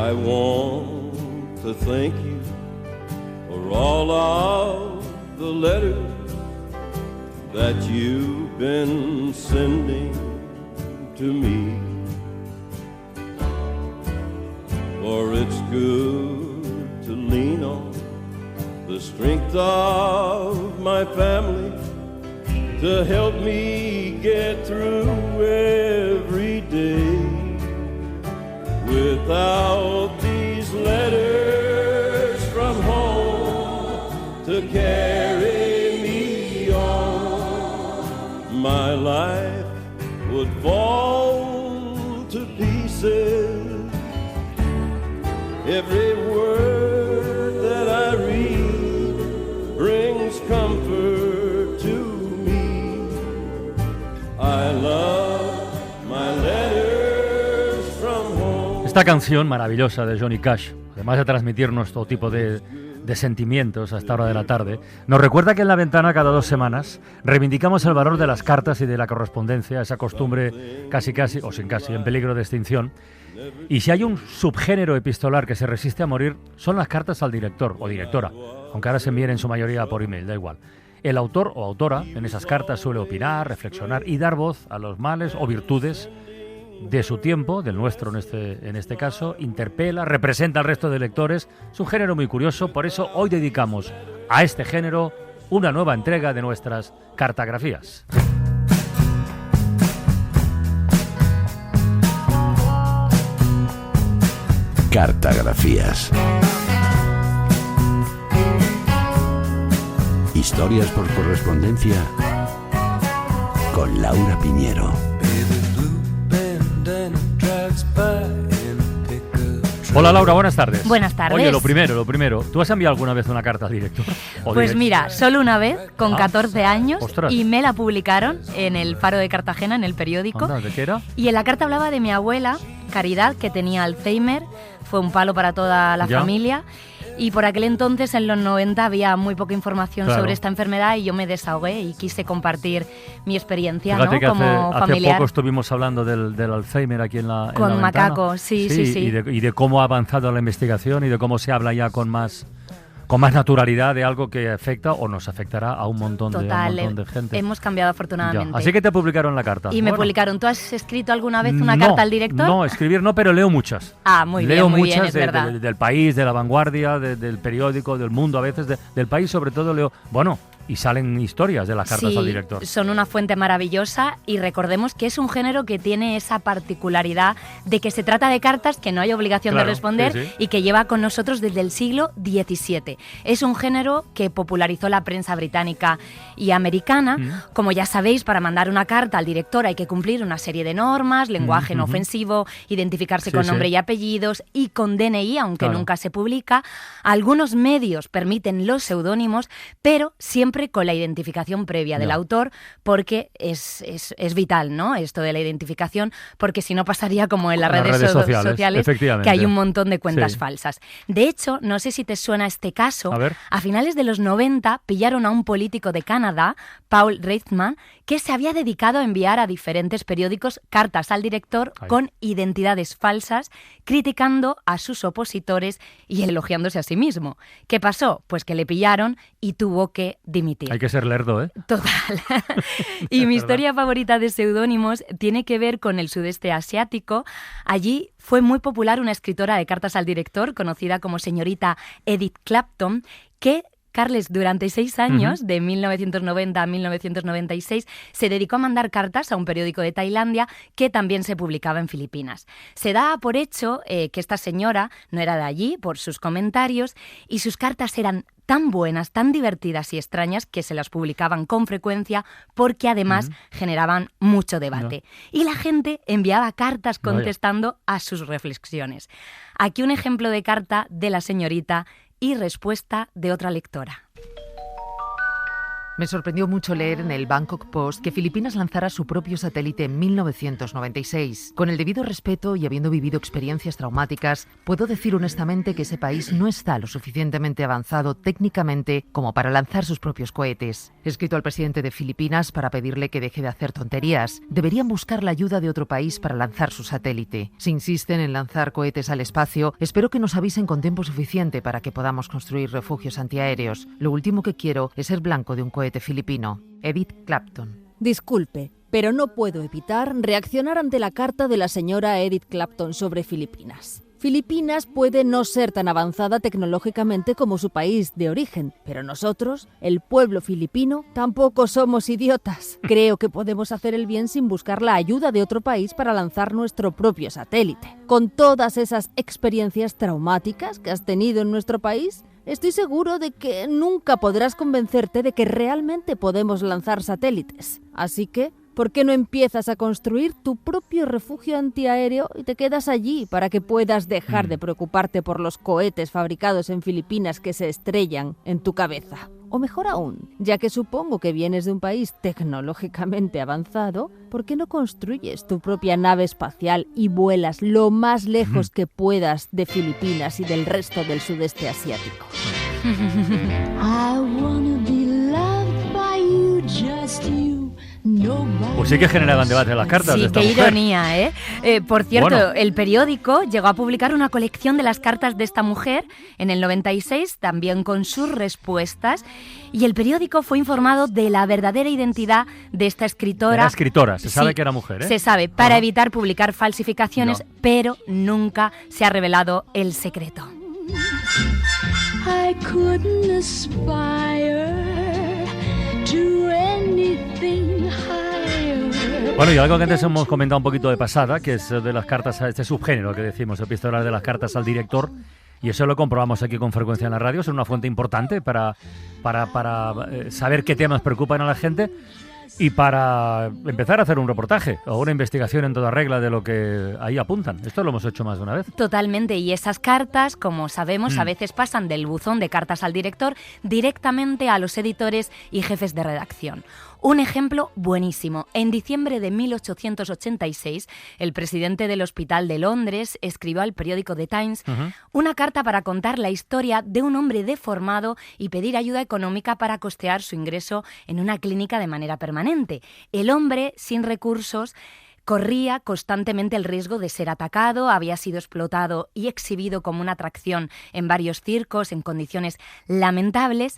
I want to thank you for all of the letters that you've been sending to me. For it's good to lean on the strength of my family to help me get through every day. Without these letters from home to carry me on, my life would fall to pieces. Every word that I read brings comfort to me. I love my letters from home. Esta canción maravillosa de Johnny Cash, además de transmitirnos todo tipo de sentimientos a esta hora de la tarde, nos recuerda que en La Ventana cada 2 semanas reivindicamos el valor de las cartas y de la correspondencia, esa costumbre casi, o sin casi, en peligro de extinción. Y si hay un subgénero epistolar que se resiste a morir, son las cartas al director o directora, aunque ahora se envíen en su mayoría por email, da igual. El autor o autora en esas cartas suele opinar, reflexionar y dar voz a los males o virtudes de su tiempo, del nuestro en este caso, interpela, representa al resto de lectores. Es un género muy curioso, por eso hoy dedicamos a este género una nueva entrega de nuestras cartagrafías. Cartagrafías. Historias por correspondencia con Laura Piñero. Hola Laura, buenas tardes. Buenas tardes. Oye, lo primero, ¿tú has enviado alguna vez una carta al director? Pues mira, solo una vez, con 14 años, ostras. Y me la publicaron en el Faro de Cartagena, en el periódico. Anda, ¿de qué era? Y en la carta hablaba de mi abuela, Caridad, que tenía Alzheimer, fue un palo para toda la familia. Y por aquel entonces, en los 90, había muy poca información sobre esta enfermedad y yo me desahogué y quise compartir mi experiencia. Fíjate, ¿no? que como familiar. Hace poco estuvimos hablando del Alzheimer aquí en la Con en la Macaco, ventana. sí. Y de cómo ha avanzado la investigación y de cómo se habla ya con más naturalidad de algo que afecta o nos afectará a un montón de gente. Hemos cambiado afortunadamente. Ya. Así que te publicaron la carta. Y me publicaron. ¿Tú has escrito alguna vez una carta al director? No, escribir no, pero leo muchas. Ah, muy bien, leo muy muchas bien, es verdad. del País, de La Vanguardia, del periódico, del Mundo, a veces del País sobre todo leo. Bueno, y salen historias de las cartas al director. Son una fuente maravillosa y recordemos que es un género que tiene esa particularidad de que se trata de cartas que no hay obligación de responder y que lleva con nosotros desde el siglo XVII. Es un género que popularizó la prensa británica y americana. Como ya sabéis, para mandar una carta al director hay que cumplir una serie de normas, lenguaje no ofensivo, identificarse con nombre y apellidos y con DNI, aunque nunca se publica. Algunos medios permiten los seudónimos, pero siempre con la identificación previa del autor, porque es vital, ¿no? Esto de la identificación, porque si no pasaría como en las redes sociales que hay un montón de cuentas falsas. De hecho, no sé si te suena este caso, a finales de los 90 pillaron a un político de Canadá, Paul Reithman, que se había dedicado a enviar a diferentes periódicos cartas al director con identidades falsas, criticando a sus opositores y elogiándose a sí mismo. ¿Qué pasó? Pues que le pillaron y tuvo que dimitir. Hay que ser lerdo, ¿eh? Total. Y mi historia favorita de seudónimos tiene que ver con el sudeste asiático. Allí fue muy popular una escritora de cartas al director, conocida como señorita Edith Clapton, que Carles, durante 6 años, de 1990 a 1996, se dedicó a mandar cartas a un periódico de Tailandia que también se publicaba en Filipinas. Se da por hecho que esta señora no era de allí por sus comentarios y sus cartas eran tan buenas, tan divertidas y extrañas que se las publicaban con frecuencia porque además generaban mucho debate. Y la gente enviaba cartas contestando a sus reflexiones. Aquí un ejemplo de carta de la señorita y respuesta de otra lectora. Me sorprendió mucho leer en el Bangkok Post que Filipinas lanzara su propio satélite en 1996. Con el debido respeto y habiendo vivido experiencias traumáticas, puedo decir honestamente que ese país no está lo suficientemente avanzado técnicamente como para lanzar sus propios cohetes. He escrito al presidente de Filipinas para pedirle que deje de hacer tonterías. Deberían buscar la ayuda de otro país para lanzar su satélite. Si insisten en lanzar cohetes al espacio, espero que nos avisen con tiempo suficiente para que podamos construir refugios antiaéreos. Lo último que quiero es ser blanco de un cohete filipino. Edith Clapton. Disculpe, pero no puedo evitar reaccionar ante la carta de la señora Edith Clapton sobre Filipinas. Filipinas puede no ser tan avanzada tecnológicamente como su país de origen, pero nosotros, el pueblo filipino, tampoco somos idiotas. Creo que podemos hacer el bien sin buscar la ayuda de otro país para lanzar nuestro propio satélite. Con todas esas experiencias traumáticas que has tenido en nuestro país, estoy seguro de que nunca podrás convencerte de que realmente podemos lanzar satélites. Así que, ¿por qué no empiezas a construir tu propio refugio antiaéreo y te quedas allí para que puedas dejar de preocuparte por los cohetes fabricados en Filipinas que se estrellan en tu cabeza? O mejor aún, ya que supongo que vienes de un país tecnológicamente avanzado, ¿por qué no construyes tu propia nave espacial y vuelas lo más lejos que puedas de Filipinas y del resto del sudeste asiático? Pues sí que generaban debate las cartas de esta qué mujer. Ironía, ¿eh? Por cierto, Bueno. El periódico llegó a publicar una colección de las cartas de esta mujer en el 96, también con sus respuestas, y el periódico fue informado de la verdadera identidad de esta escritora. Era escritora, se sabe Sí, que era mujer, ¿eh? Se sabe, para evitar publicar falsificaciones, pero nunca se ha revelado el secreto. I couldn't aspire to anything higher. Bueno, y algo que antes hemos comentado un poquito de pasada, que es de las cartas, este subgénero que decimos, epistolar de las cartas al director, y eso lo comprobamos aquí con frecuencia en la radio, es una fuente importante para saber qué temas preocupan a la gente y para empezar a hacer un reportaje o una investigación en toda regla de lo que ahí apuntan. Esto lo hemos hecho más de una vez. Totalmente, y esas cartas, como sabemos, a veces pasan del buzón de cartas al director directamente a los editores y jefes de redacción. Un ejemplo buenísimo. En diciembre de 1886, el presidente del Hospital de Londres escribió al periódico The Times una carta para contar la historia de un hombre deformado y pedir ayuda económica para costear su ingreso en una clínica de manera permanente. El hombre, sin recursos, corría constantemente el riesgo de ser atacado, había sido explotado y exhibido como una atracción en varios circos en condiciones lamentables.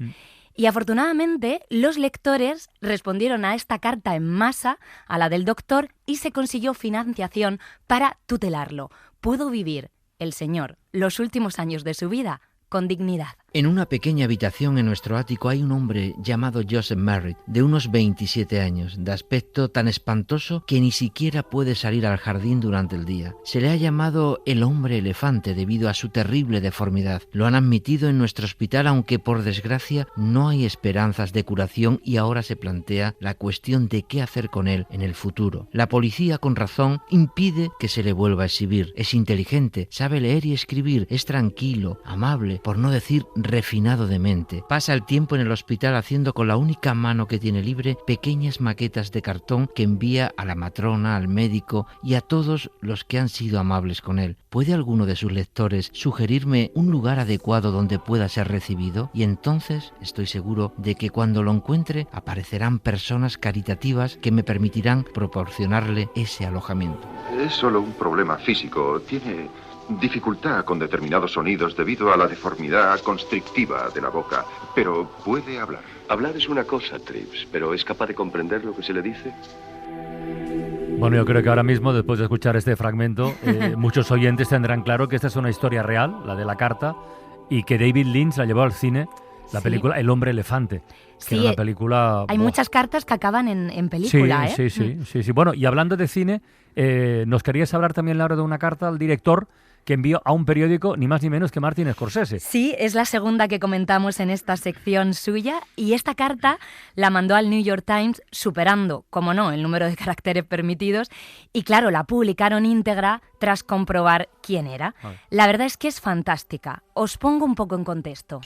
Y afortunadamente los lectores respondieron a esta carta en masa, a la del doctor, y se consiguió financiación para tutelarlo. Pudo vivir el señor los últimos años de su vida con dignidad. En una pequeña habitación en nuestro ático hay un hombre llamado Joseph Merritt, de unos 27 años, de aspecto tan espantoso que ni siquiera puede salir al jardín durante el día. Se le ha llamado el hombre elefante debido a su terrible deformidad. Lo han admitido en nuestro hospital, aunque por desgracia no hay esperanzas de curación y ahora se plantea la cuestión de qué hacer con él en el futuro. La policía, con razón, impide que se le vuelva a exhibir. Es inteligente, sabe leer y escribir, es tranquilo, amable, por no decir refinado de mente. Pasa el tiempo en el hospital haciendo con la única mano que tiene libre pequeñas maquetas de cartón que envía a la matrona, al médico y a todos los que han sido amables con él. ¿Puede alguno de sus lectores sugerirme un lugar adecuado donde pueda ser recibido? Y entonces estoy seguro de que cuando lo encuentre aparecerán personas caritativas que me permitirán proporcionarle ese alojamiento. Es solo un problema físico. Tiene dificultad con determinados sonidos debido a la deformidad constrictiva de la boca, pero puede hablar. Hablar es una cosa, Trips, pero ¿es capaz de comprender lo que se le dice? Bueno, yo creo que ahora mismo, después de escuchar este fragmento, muchos oyentes tendrán claro que esta es una historia real, la de la carta, y que David Lynch la llevó al cine, la película El hombre elefante, que era una película... Hay muchas cartas que acaban en película, sí, sí. Bueno, y hablando de cine, nos querías hablar también, Laura, de una carta al director que envió a un periódico ni más ni menos que Martin Scorsese. Sí, es la segunda que comentamos en esta sección suya, y esta carta la mandó al New York Times superando, como no, el número de caracteres permitidos, y claro, la publicaron íntegra tras comprobar quién era. La verdad es que es fantástica. Os pongo un poco en contexto.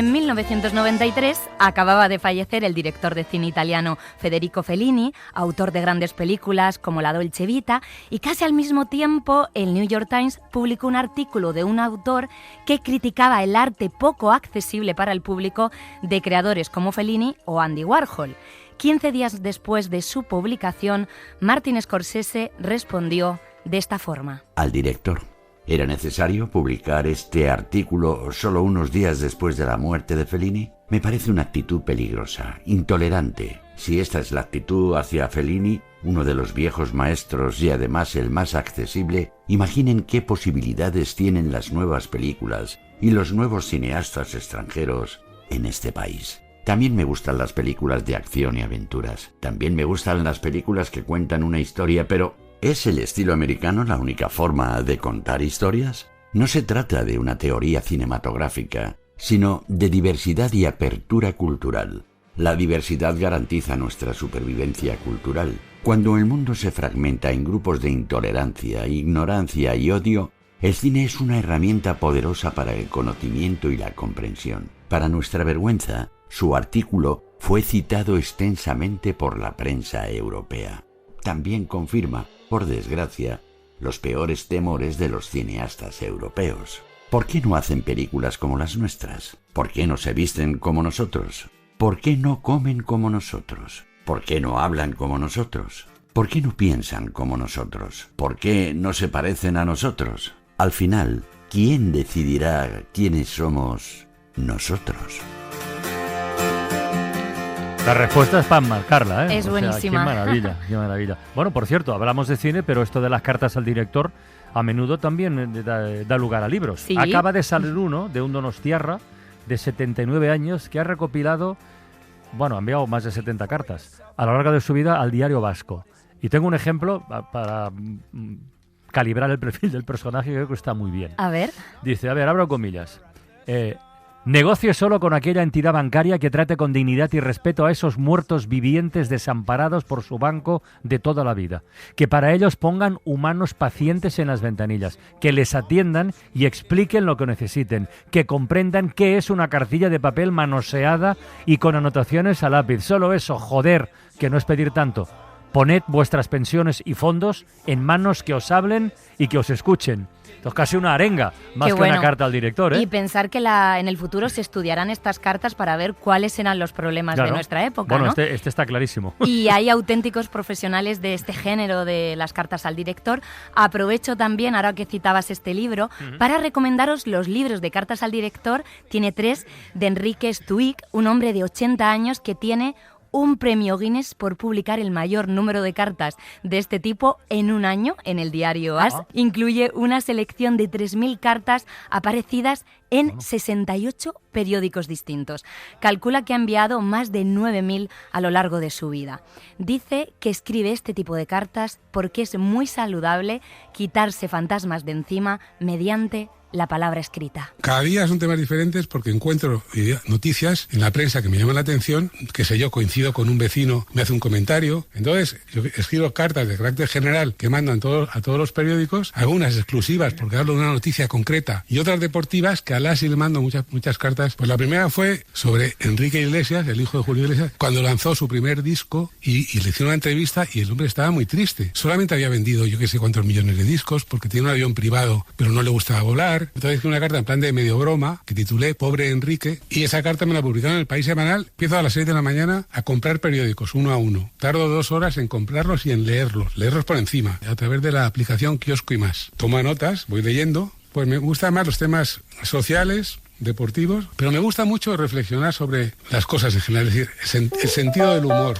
En 1993 acababa de fallecer el director de cine italiano Federico Fellini, autor de grandes películas como La Dolce Vita, y casi al mismo tiempo el New York Times publicó un artículo de un autor que criticaba el arte poco accesible para el público de creadores como Fellini o Andy Warhol. 15 días después de su publicación, Martin Scorsese respondió de esta forma. Al director. ¿Era necesario publicar este artículo solo unos días después de la muerte de Fellini? Me parece una actitud peligrosa, intolerante. Si esta es la actitud hacia Fellini, uno de los viejos maestros y además el más accesible, imaginen qué posibilidades tienen las nuevas películas y los nuevos cineastas extranjeros en este país. También me gustan las películas de acción y aventuras. También me gustan las películas que cuentan una historia, pero ¿es el estilo americano la única forma de contar historias? No se trata de una teoría cinematográfica, sino de diversidad y apertura cultural. La diversidad garantiza nuestra supervivencia cultural. Cuando el mundo se fragmenta en grupos de intolerancia, ignorancia y odio, el cine es una herramienta poderosa para el conocimiento y la comprensión. Para nuestra vergüenza, su artículo fue citado extensamente por la prensa europea. También confirma, por desgracia, los peores temores de los cineastas europeos. ¿Por qué no hacen películas como las nuestras? ¿Por qué no se visten como nosotros? ¿Por qué no comen como nosotros? ¿Por qué no hablan como nosotros? ¿Por qué no piensan como nosotros? ¿Por qué no se parecen a nosotros? Al final, ¿quién decidirá quiénes somos nosotros? La respuesta es para marcarla, ¿eh? Es buenísima. Qué maravilla, qué maravilla. Bueno, por cierto, hablamos de cine, pero esto de las cartas al director a menudo también da lugar a libros. ¿Sí? Acaba de salir uno de un donostiarra de 79 años que ha recopilado, ha enviado más de 70 cartas a lo largo de su vida al Diario Vasco. Y tengo un ejemplo para calibrar el perfil del personaje que creo que está muy bien. A ver. Dice, abro comillas. Negocie solo con aquella entidad bancaria que trate con dignidad y respeto a esos muertos vivientes desamparados por su banco de toda la vida. Que para ellos pongan humanos pacientes en las ventanillas, que les atiendan y expliquen lo que necesiten, que comprendan qué es una cartilla de papel manoseada y con anotaciones a lápiz. Solo eso, joder, que no es pedir tanto. Poned vuestras pensiones y fondos en manos que os hablen y que os escuchen. Esto es casi una arenga, más que una carta al director, ¿eh? Y pensar que en el futuro se estudiarán estas cartas para ver cuáles eran los problemas de nuestra época, ¿no? ¿no? Este está clarísimo. Y hay auténticos profesionales de este género de las cartas al director. Aprovecho también, ahora que citabas este libro, para recomendaros los libros de cartas al director. Tiene 3 de Enrique Stuig, un hombre de 80 años que tiene un premio Guinness por publicar el mayor número de cartas de este tipo en un año en el diario AS. Incluye una selección de 3.000 cartas aparecidas en 68 periódicos distintos. Calcula que ha enviado más de 9.000 a lo largo de su vida. Dice que escribe este tipo de cartas porque es muy saludable quitarse fantasmas de encima mediante la palabra escrita. Cada día son temas diferentes porque encuentro noticias en la prensa que me llaman la atención, que sé yo, coincido con un vecino, me hace un comentario. Entonces, yo escribo cartas de carácter general que mandan a todos los periódicos, algunas exclusivas porque hablo de una noticia concreta y otras deportivas que a las sí le mando muchas cartas. Pues la primera fue sobre Enrique Iglesias, el hijo de Julio Iglesias, cuando lanzó su primer disco y le hicieron una entrevista y el hombre estaba muy triste. Solamente había vendido yo qué sé cuántos millones de discos porque tiene un avión privado pero no le gustaba volar. Entonces escribí una carta en plan de medio broma que titulé Pobre Enrique y esa carta me la publicaron en El País Semanal. Empiezo a las 6 de la mañana a comprar periódicos uno a uno. Tardo 2 horas en comprarlos y en leerlos por encima a través de la aplicación Kiosco y Más. Tomo notas, voy leyendo. Pues me gustan más los temas sociales, deportivos, pero me gusta mucho reflexionar sobre las cosas en general, es decir, el sentido del humor.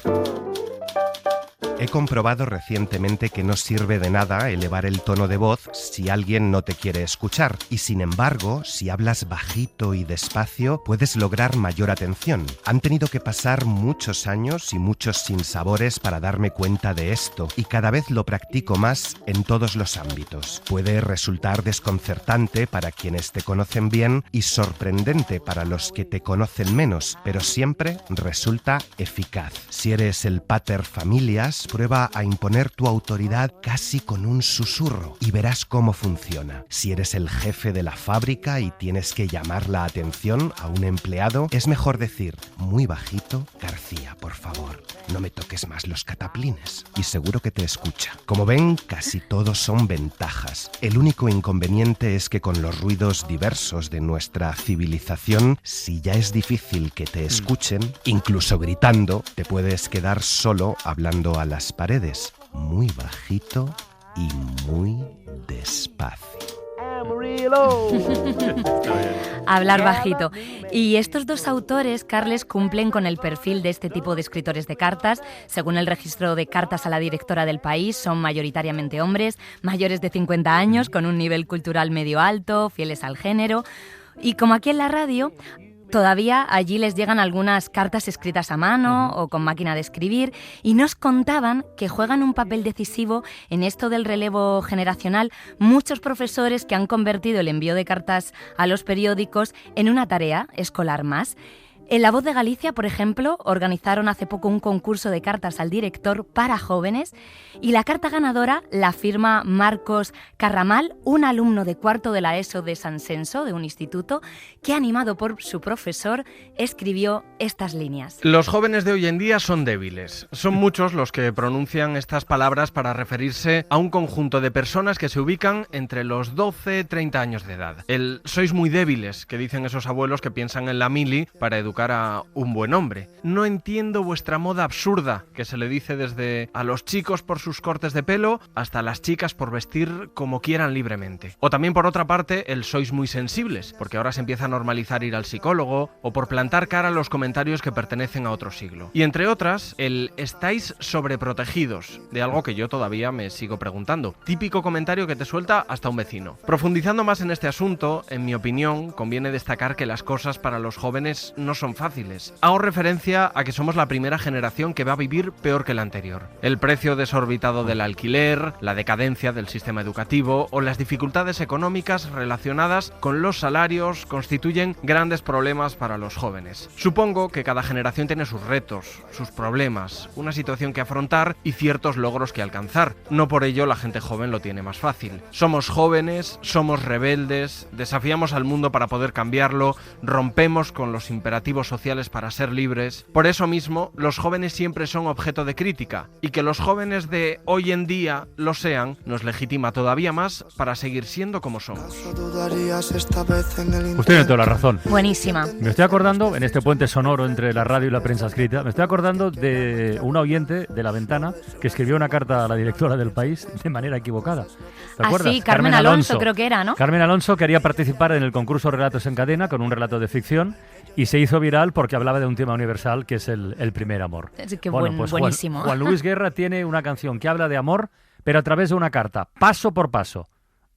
He comprobado recientemente que no sirve de nada elevar el tono de voz si alguien no te quiere escuchar. Y sin embargo, si hablas bajito y despacio, puedes lograr mayor atención. Han tenido que pasar muchos años y muchos sinsabores para darme cuenta de esto, y cada vez lo practico más en todos los ámbitos. Puede resultar desconcertante para quienes te conocen bien y sorprendente para los que te conocen menos, pero siempre resulta eficaz. Si eres el pater familias, Prueba a imponer tu autoridad casi con un susurro y verás cómo funciona. Si eres el jefe de la fábrica y tienes que llamar la atención a un empleado, es mejor decir muy bajito: García, por favor, no me toques más los cataplines. Y seguro que te escucha. Como ven, casi todos son ventajas. El único inconveniente es que con los ruidos diversos de nuestra civilización, si ya es difícil que te escuchen, incluso gritando, te puedes quedar solo hablando a las paredes, muy bajito y muy despacio. Hablar bajito. Y estos dos autores, Carles, cumplen con el perfil de este tipo de escritores de cartas. Según el registro de cartas a la directora del País, son mayoritariamente hombres, mayores de 50 años, con un nivel cultural medio alto, fieles al género. Y como aquí en la radio, todavía allí les llegan algunas cartas escritas a mano o con máquina de escribir, y nos contaban que juegan un papel decisivo en esto del relevo generacional muchos profesores que han convertido el envío de cartas a los periódicos en una tarea escolar más. En La Voz de Galicia, por ejemplo, organizaron hace poco un concurso de cartas al director para jóvenes, y la carta ganadora la firma Marcos Carramal, un alumno de cuarto de la ESO de San Senso, de un instituto, que, animado por su profesor, escribió estas líneas. Los jóvenes de hoy en día son débiles. Son muchos los que pronuncian estas palabras para referirse a un conjunto de personas que se ubican entre los 12 y 30 años de edad. El sois muy débiles, que dicen esos abuelos que piensan en la mili para educar a un buen hombre. No entiendo vuestra moda absurda, que se le dice desde a los chicos por sus cortes de pelo hasta a las chicas por vestir como quieran libremente. O también, por otra parte, el sois muy sensibles, porque ahora se empieza a normalizar ir al psicólogo, o por plantar cara a los comentarios que pertenecen a otro siglo. Y entre otras, el estáis sobreprotegidos, de algo que yo todavía me sigo preguntando. Típico comentario que te suelta hasta un vecino. Profundizando más en este asunto, en mi opinión, conviene destacar que las cosas para los jóvenes no son fáciles. Hago referencia a que somos la primera generación que va a vivir peor que la anterior. El precio desorbitado del alquiler, la decadencia del sistema educativo o las dificultades económicas relacionadas con los salarios constituyen grandes problemas para los jóvenes. Supongo que cada generación tiene sus retos, sus problemas, una situación que afrontar y ciertos logros que alcanzar. No por ello la gente joven lo tiene más fácil. Somos jóvenes, somos rebeldes, desafiamos al mundo para poder cambiarlo, rompemos con los imperativos sociales para ser libres. Por eso mismo, los jóvenes siempre son objeto de crítica, y que los jóvenes de hoy en día lo sean nos legitima todavía más para seguir siendo como somos. Usted tiene toda la razón. Buenísima. Me estoy acordando, en este puente sonoro entre la radio y la prensa escrita, me estoy acordando de una oyente de La Ventana que escribió una carta a la directora del País de manera equivocada. ¿Te acuerdas? Sí, Carmen Alonso creo que era, ¿no? Carmen Alonso quería participar en el concurso Relatos en Cadena con un relato de ficción, y se hizo viral porque hablaba de un tema universal que es el primer amor. Buenísimo. Juan Luis Guerra tiene una canción que habla de amor, pero a través de una carta, paso por paso.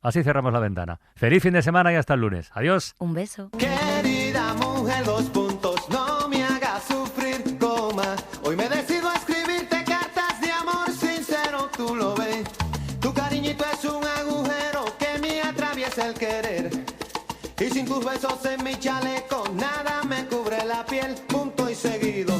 Así cerramos La Ventana. Feliz fin de semana y hasta el lunes. Adiós. Un beso. Querida mujer, 2 puntos, no me hagas sufrir, coma. Hoy me decido a escribirte cartas de amor sincero, tú lo ves. Tu cariñito es un agujero que me atraviesa el querer. Y sin tus besos en mi chaleco, nada me cubre la piel, punto y seguido.